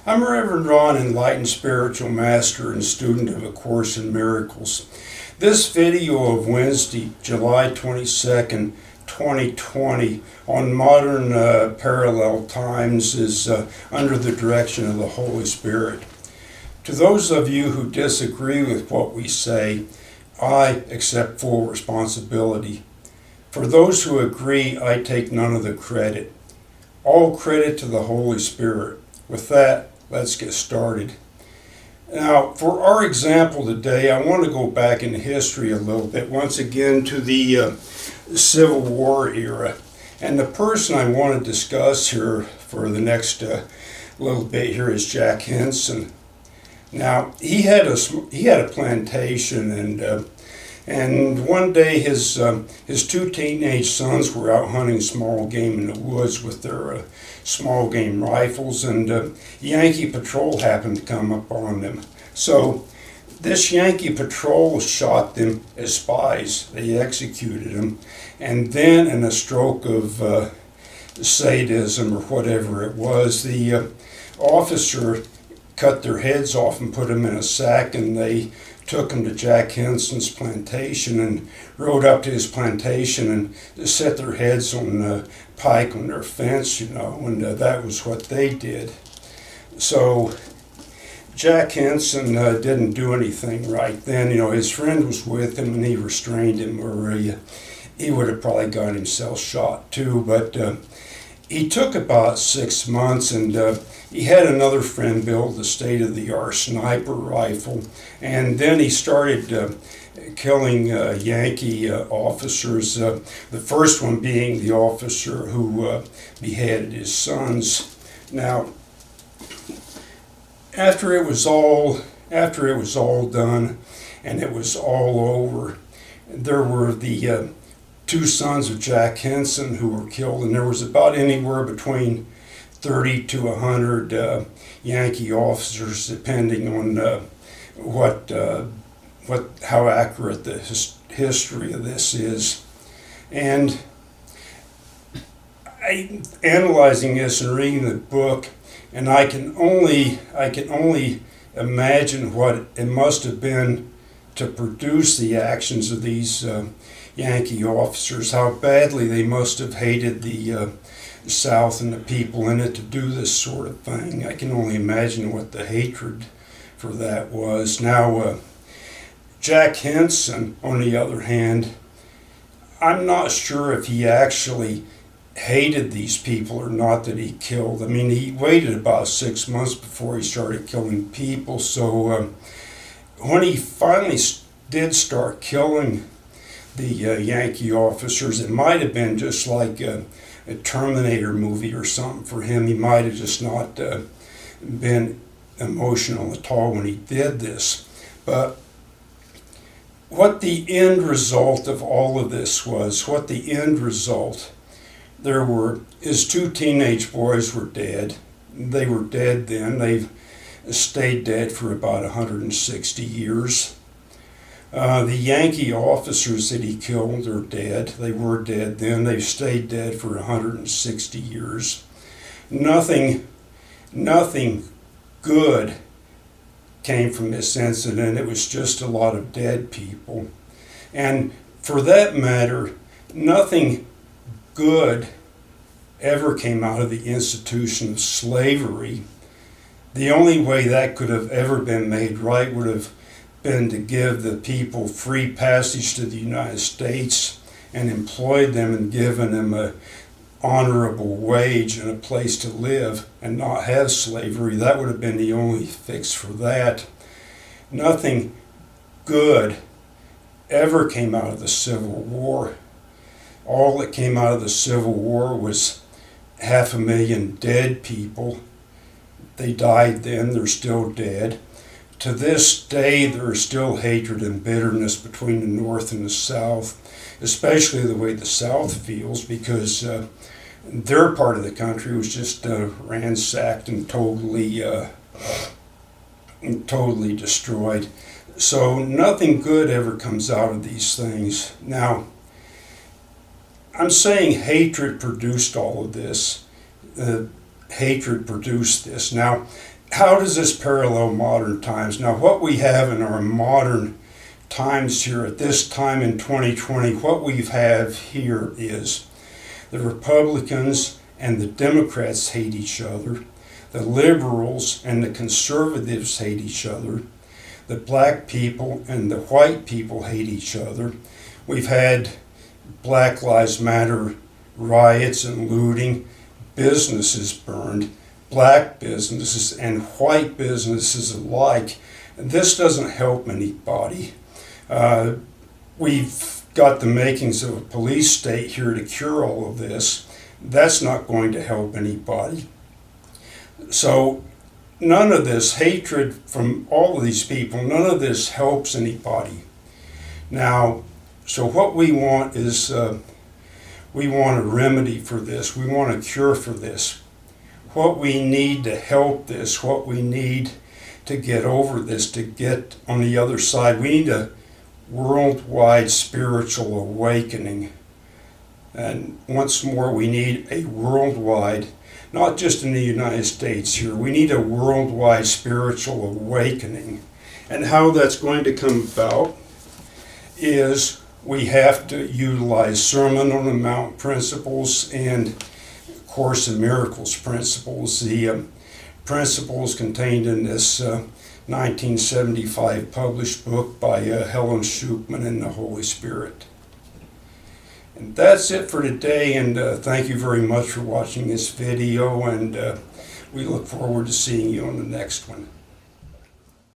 I'm Reverend Ron, Enlightened Spiritual Master and student of A Course in Miracles. This video of Wednesday, July 22nd, 2020, on modern parallel times is under the direction of the Holy Spirit. To those of you who disagree with what we say, I accept full responsibility. For those who agree, I take none of the credit. All credit to the Holy Spirit. With that, let's get started. Now, for our example today, I want to go back in history a little bit, once again to the Civil War era. And the person I want to discuss here for the next little bit here is Jack Henson. Now, he had a plantation, and one day his two teenage sons were out hunting small game in the woods with their small game rifles, and Yankee patrol happened to come up on them. So this Yankee patrol shot them as spies. They executed them, and then in a stroke of sadism or whatever it was, the officer cut their heads off and put them in a sack, and they took them to Jack Henson's plantation and rode up to his plantation and set their heads on the pike on their fence, and that was what they did. So Jack Henson didn't do anything right then. His friend was with him and he restrained him, or he would have probably got himself shot too, but he took about 6 months, and he had another friend build the state-of-the-art sniper rifle, and then he started killing Yankee officers, the first one being the officer who beheaded his sons. Now, after it was all done and it was all over, there were the two sons of Jack Henson who were killed, and there was about anywhere between 30 to 100 Yankee officers, depending on how accurate the history of this is. And I'm analyzing this and reading the book, and I can only imagine what it must have been to produce the actions of these Yankee officers, how badly they must have hated the South and the people in it to do this sort of thing. I can only imagine what the hatred for that was. Now, Jack Henson, on the other hand, I'm not sure if he actually hated these people or not that he killed. I mean, he waited about 6 months before he started killing people, so when he finally did start killing the Yankee officers, it might have been just like a Terminator movie or something for him. He might have just not been emotional at all when he did this. But what the end result of all of this was, his two teenage boys were dead. They were dead then. They've stayed dead for about 160 years. The Yankee officers that he killed are dead. They were dead then. They've stayed dead for 160 years. Nothing good came from this incident. It was just a lot of dead people. And for that matter, nothing good ever came out of the institution of slavery. The only way that could have ever been made right would have been to give the people free passage to the United States and employed them and given them a honorable wage and a place to live and not have slavery. That would have been the only fix for that. Nothing good ever came out of the Civil War. All that came out of the Civil War was 500,000 dead people. They died then, they're still dead. To this day, there is still hatred and bitterness between the North and the South, especially the way the South feels, because their part of the country was just ransacked and totally destroyed. So nothing good ever comes out of these things. Now, I'm saying hatred produced all of this. Hatred produced this. Now, how does this parallel modern times? Now, what we have in our modern times here at this time in 2020, what we have here is the Republicans and the Democrats hate each other. The liberals and the conservatives hate each other. The black people and the white people hate each other. We've had Black Lives Matter riots and looting, businesses burned, black businesses and white businesses alike. This doesn't help anybody. We've got the makings of a police state here to cure all of this. That's not going to help anybody. So none of this hatred from all of these people, none of this helps anybody. Now, so what we want is, we want a remedy for this. We want a cure for this. What we need to help this, what we need to get over this, to get on the other side, we need a worldwide spiritual awakening. And once more, we need a worldwide, not just in the United States here, we need a worldwide spiritual awakening. And how that's going to come about is we have to utilize Sermon on the Mount principles and Course in Miracles principles, the principles contained in this 1975 published book by Helen Schuchman and the Holy Spirit. And that's it for today, and thank you very much for watching this video, and we look forward to seeing you on the next one.